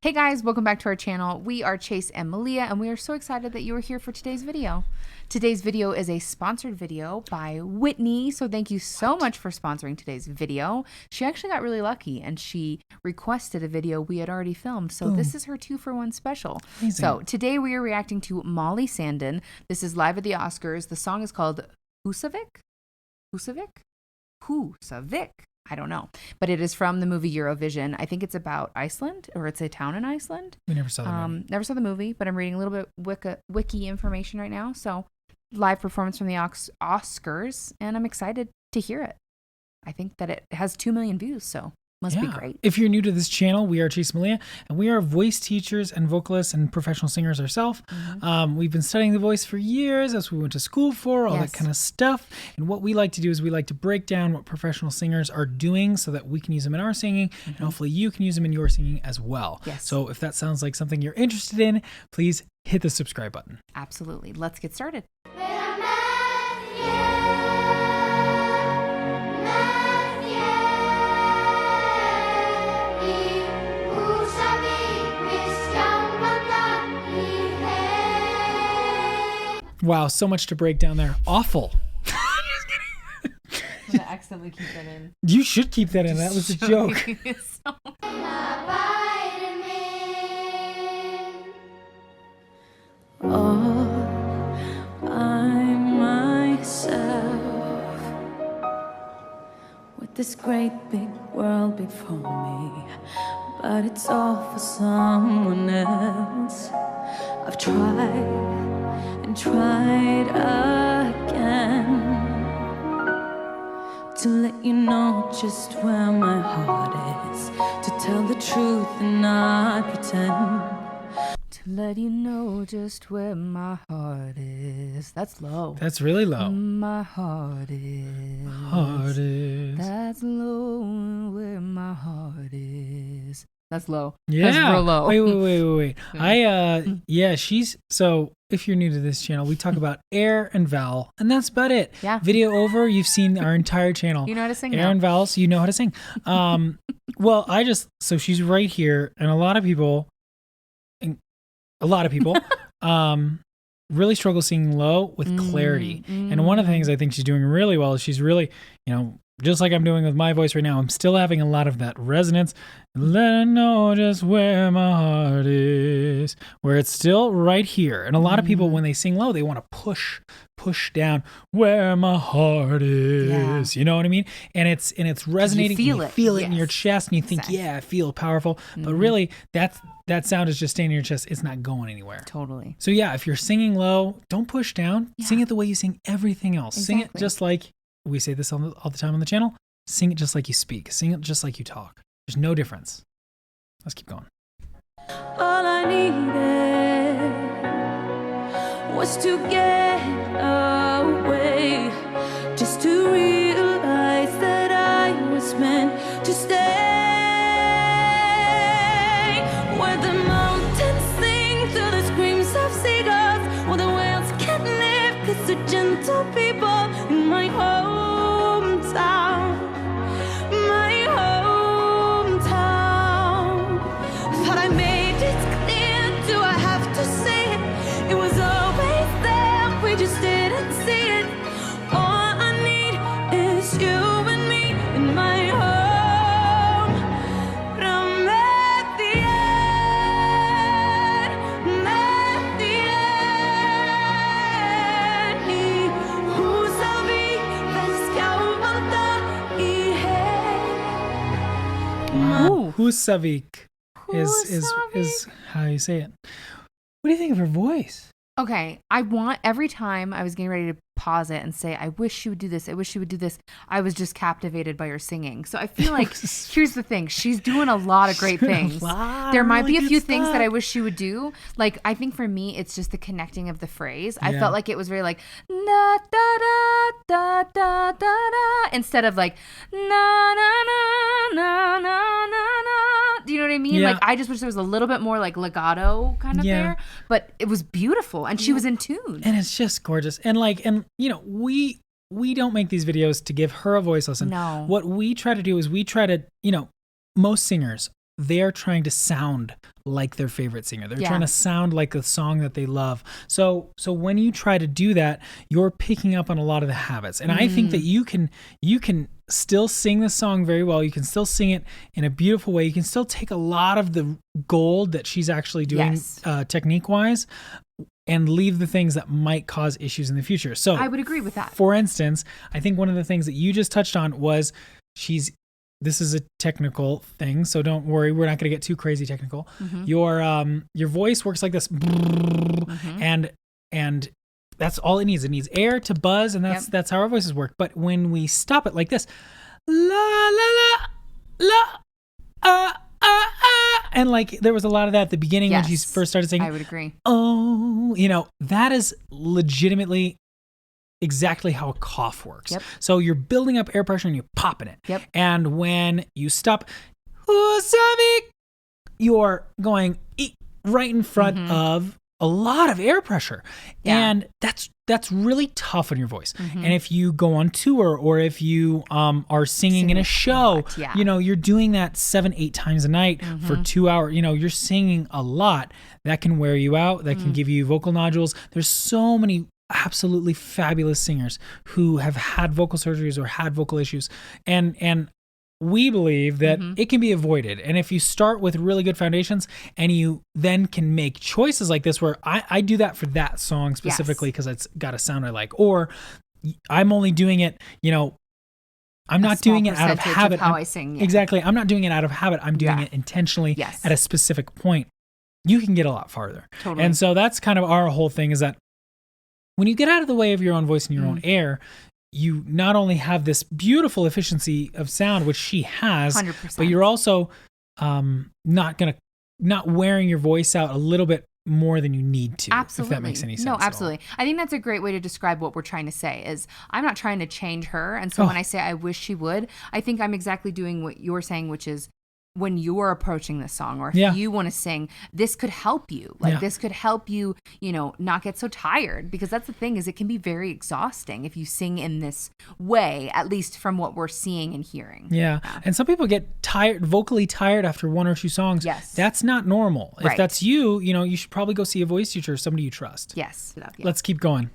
Hey guys, welcome back to our channel. We are Chase and Melia, and we are so excited that you are here for today's video. Today's video is a sponsored video by Whitney, so thank you so much for sponsoring today's video. She actually got really lucky, and she requested a video we had already filmed, so this is her 2-for-1 special. Amazing. So today we are reacting to Molly Sanden. This is live at the Oscars. The song is called Husavik? Husavik. I don't know, but it is from the movie Eurovision. I think it's about Iceland, or it's a town in Iceland. We never saw the movie. Never saw the movie, but I'm reading a little bit wiki information right now. So, live performance from the Oscars, and I'm excited to hear it. I think that it has 2 million views, so must be great. If you're new to this channel, we are Chase and Melia, and we are voice teachers and vocalists and professional singers ourselves. We've been studying the voice for years. That's what we went to school for, all that kind of stuff. And what we like to do is we like to break down what professional singers are doing so that we can use them in our singing, and hopefully you can use them in your singing as well. So if that sounds like something you're interested in, please hit the subscribe button. Absolutely. Let's get started. Wow, so much to break down there. Awful. I'm going to accidentally keep that in. You should keep that in. That was a joke. With this great big world before me, but it's all for someone else. I've tried and tried again to let you know just where my heart is, to tell the truth and not pretend. To let you know just where my heart is. That's low. That's really low. My heart is. That's low where my heart is. That's low. Yeah. That's real low. Wait. She's so if you're new to this channel, we talk about air and vowel, and that's about it. Yeah. Video over, you've seen our entire channel. You know how to sing air now. and vowels, you know how to sing. Well, so she's right here, and a lot of people really struggle singing low with clarity. And one of the things I think she's doing really well is she's really, just like I'm doing with my voice right now, I'm still having a lot of that resonance. Let her know just where my heart is, where it's still right here. And a lot of people, when they sing low, they want to push down where my heart is. You know what I mean? And it's resonating. You feel it in your chest, and you think, yeah, I feel powerful. But really, that sound is just staying in your chest. It's not going anywhere. Totally. So yeah, if you're singing low, don't push down. Sing it the way you sing everything else. Sing it just like we say this all the time on the channel. Sing it just like you speak. Sing it just like you talk. There's no difference. Let's keep going. All I needed was to get away, just to realize that I was meant to stay. Where the mountains sing through the screams of seagulls, where the whales can't live 'cause the gentle people in my hometown, my hometown. Thought I made it clear, do I have to say it? It was always there, we just didn't see it. All I need is you and me in my home. Husavik is how you say it. What do you think of her voice? Okay, every time I was getting ready to pause it and say, I wish she would do this, I wish she would do this, I was just captivated by her singing. So I feel like, here's the thing, she's doing a lot of great things. There might be a few things that I wish she would do. Like, I think for me, it's just the connecting of the phrase. I felt like it was very like, na da da da da da da, instead of like, na na na na na na na. Do you know what I mean? Like, I just wish there was a little bit more like legato kind of there, but it was beautiful and she was in tune. And it's just gorgeous. And we don't make these videos to give her a voice lesson. No. What we try to do is we try to, most singers, they're trying to sound like their favorite singer. They're Yeah. trying to sound like a song that they love. So when you try to do that, you're picking up on a lot of the habits. And I think that you can still sing the song very well. You can still sing it in a beautiful way. You can still take a lot of the gold that she's actually doing Yes. technique-wise and leave the things that might cause issues in the future. So I would agree with that. for instance, I think one of the things that you just touched on was this is a technical thing, so don't worry, we're not going to get too crazy technical. Your voice works like this, and that's all it needs. It needs air to buzz, and that's how our voices work. But when we stop it like this, la la la la and like there was a lot of that at the beginning when she first started singing. I would agree. Oh, that is legitimately exactly how a cough works. Yep. So you're building up air pressure and you're popping it. Yep. And when you stop, Husavik, you're going right in front of a lot of air pressure. Yeah. And that's really tough on your voice. And if you go on tour or if you are singing in a show, you're doing that 7-8 times a night for 2 hours, you're singing a lot. That can wear you out. That can give you vocal nodules. There's so many absolutely fabulous singers who have had vocal surgeries or had vocal issues. And we believe that it can be avoided. And if you start with really good foundations and you then can make choices like this, where I do that for that song specifically because it's got a sound I like, or I'm only doing it, I'm not doing it out of habit. Of how I sing. Yeah. Exactly. I'm not doing it out of habit. I'm doing it intentionally at a specific point. You can get a lot farther. Totally. And so that's kind of our whole thing, is that when you get out of the way of your own voice and your own air, you not only have this beautiful efficiency of sound, which she has, 100%. but you're also not wearing your voice out a little bit more than you need to. Absolutely. If that makes any sense. No, at all. absolutely. I think that's a great way to describe what we're trying to say is I'm not trying to change her. And so when I say I wish she would, I think I'm exactly doing what you're saying, which is when you're approaching this song, or if you want to sing, this could help you. Like this could help you, not get so tired, because that's the thing, is it can be very exhausting if you sing in this way, at least from what we're seeing and hearing. Yeah. And some people get vocally tired after 1 or 2 songs. Yes. That's not normal. Right. If that's you, you should probably go see a voice teacher or somebody you trust. Yes. Let's keep going.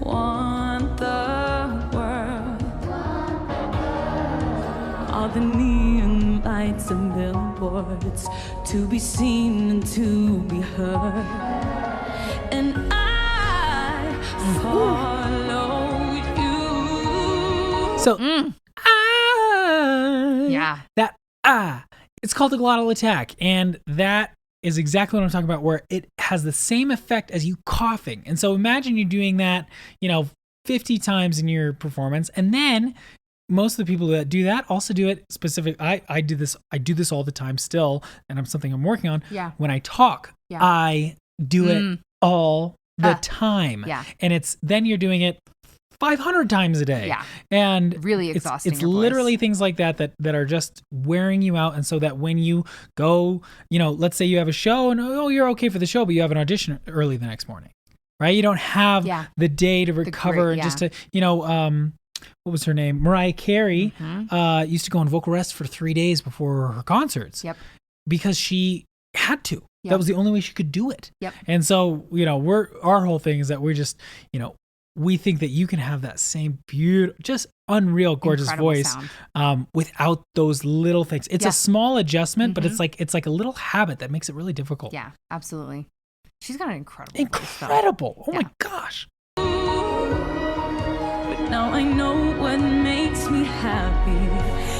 Want the world, all the neon lights and billboards, to be seen and to be heard, and I follow you. So it's called a glottal attack, and that is exactly what I'm talking about, where it has the same effect as you coughing. And so imagine you're doing that, 50 times in your performance. And then most of the people that do that also do it specific. I do this all the time still, and I'm something I'm working on. Yeah. When I talk, I do it all the time. Yeah. And then you're doing it 500 times a day. Yeah. And really exhausting. It's your voice. literally things like that are just wearing you out. And so that when you go, let's say you have a show and you're okay for the show, but you have an audition early the next morning, right? You don't have the day to recover and just to, what was her name? Mariah Carey used to go on vocal rest for 3 days before her concerts. Yep. Because she had to. Yep. That was the only way she could do it. Yep. And so, our whole thing is that we're just, we think that you can have that same beautiful, just unreal, gorgeous Incredible voice sound. without those little things. It's a small adjustment, but it's like a little habit that makes it really difficult. Yeah, absolutely. She's got an incredible Incredible. voice, Oh my gosh. But now I know what makes me happy,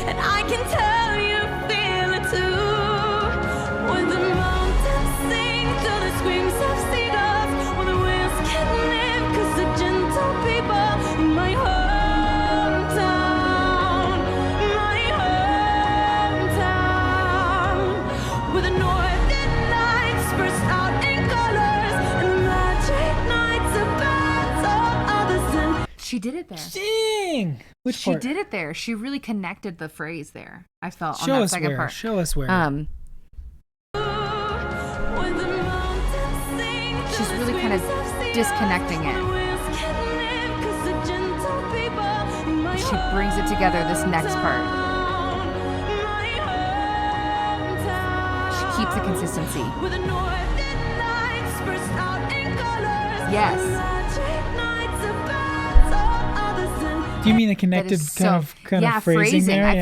and I can tell you feel it too. When the mountains sing to the screams of seagulls, when the winds can live, 'cause the gentle people in my hometown, with the northern lights burst out in colors, and magic nights of battle others and She did it there. Dang. Which She part? did it there. She really connected the phrase there. I felt Show on that us second where. part. Show us where. when the mountains sing to She's the really kind of screams of seagulls, disconnecting it. when the winds can she brings it together this next part. She keeps the consistency. Yes. Do you mean the connected kind of phrasing there? I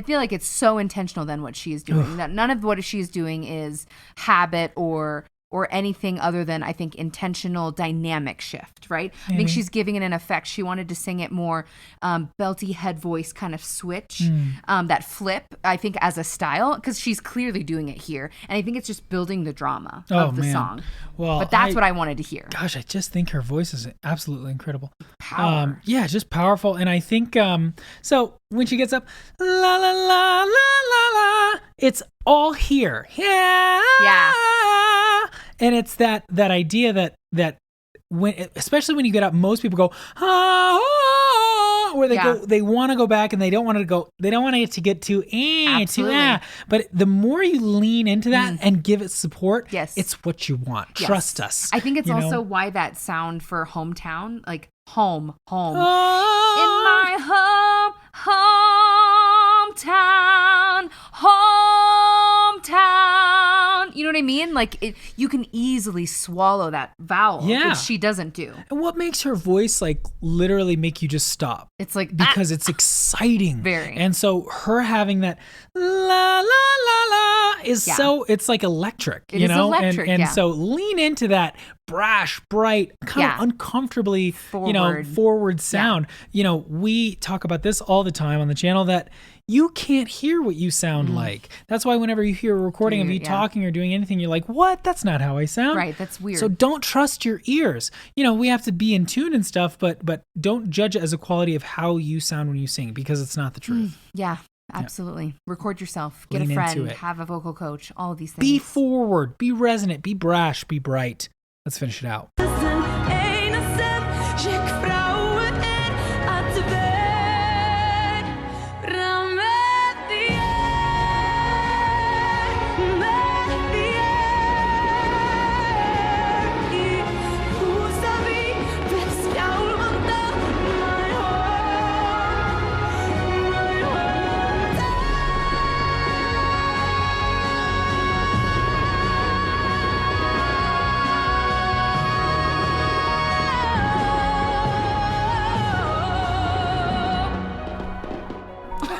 feel like it's so intentional than what she is doing. That none of what she is doing is habit or anything other than, I think, intentional dynamic shift, right? I think she's giving it an effect. She wanted to sing it more belty head voice kind of switch, that flip, I think, as a style, because she's clearly doing it here. And I think it's just building the drama of the song. Well, but that's what I wanted to hear. Gosh, I just think her voice is absolutely incredible. Power. Yeah, just powerful. And I think, so when she gets up, la, la, la, la, la, la, it's all here. Yeah. Yeah. And it's that idea that when, especially when you get up, most people go, where they want to go back and they don't want it to get too but the more you lean into that and give it support, it's what you want. Trust us. I think it's also why that sound for hometown, like home in my hometown. You know what I mean? Like you can easily swallow that vowel, which she doesn't do. And what makes her voice like literally make you just stop? It's like because it's exciting. Very. And so her having that la la la la is so it's like electric. It is electric, and so lean into that brash, bright, kind of uncomfortably forward sound. We talk about this all the time on the channel that you can't hear what you sound like. That's why whenever you hear a recording of you talking or doing anything, you're like, what? That's not how I sound. Right, that's weird. So don't trust your ears. We have to be in tune and stuff, but don't judge it as a quality of how you sound when you sing, because it's not the truth. Yeah, absolutely. Yeah. Record yourself. Get Lean a friend. Have a vocal coach. All of these things. Be forward. Be resonant. Be brash. Be bright. Let's finish it out.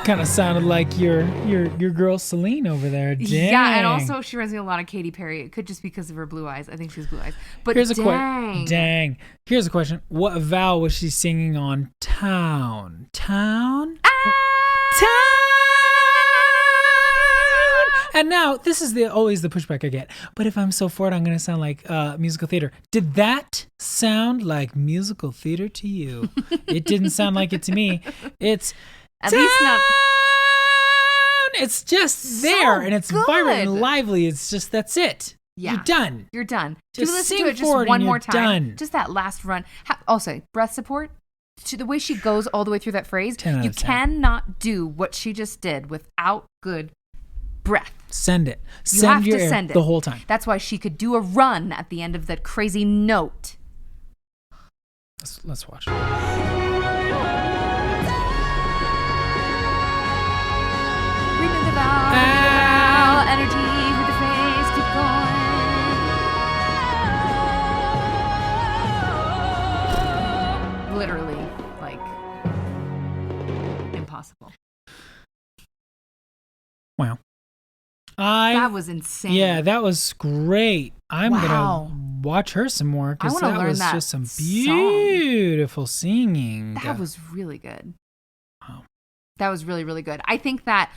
Kind of sounded like your girl Celine over there. Dang. Yeah, and also she reminds me a lot of Katy Perry. It could just be because of her blue eyes. I think she has blue eyes. But here's a question. Here's a question. What vowel was she singing on? Town. Town. And now this is always the pushback I get. But if I'm so forward, I'm going to sound like musical theater. Did that sound like musical theater to you? It didn't sound like it to me. It's at least not. It's just there, and it's vibrant and lively. It's just that's it. Yeah, You're done. Just listen to it just one more time. Just that last run. Also, breath support. To the way she goes all the way through that phrase, you cannot do what she just did without good breath. Send it. You have to send it the whole time. That's why she could do a run at the end of that crazy note. Let's watch. Energy with the phrase, keep going. Literally, like, impossible. Wow. That was insane. Yeah, that was great. I'm gonna watch her some more because that was just some beautiful singing. That was really good. Wow. That was really, really good. I think that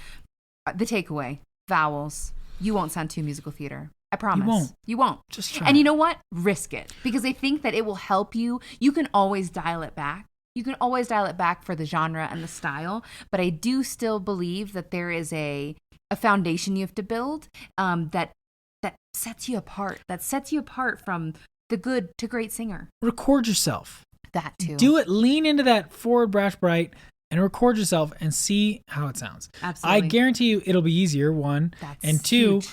the takeaway, vowels, you won't sound too musical theater. I promise. You won't. Just try. And you know what? Risk it. Because I think that it will help you. You can always dial it back. You can always dial it back for the genre and the style. But I do still believe that there is a foundation you have to build that sets you apart. That sets you apart from the good to great singer. Record yourself. That too. Do it. Lean into that forward, brash, bright. And record yourself and see how it sounds. Absolutely. I guarantee you it'll be easier, one. That's and two, huge.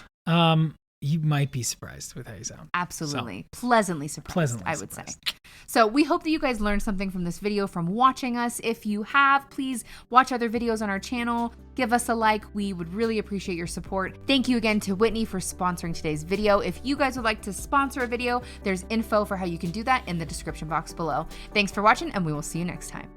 you might be surprised with how you sound. Absolutely. Pleasantly surprised, I would surprised. say. So we hope that you guys learned something from this video from watching us. If you have, please watch other videos on our channel. Give us a like. We would really appreciate your support. Thank you again to Whitney for sponsoring today's video. If you guys would like to sponsor a video, there's info for how you can do that in the description box below. Thanks for watching, and we will see you next time.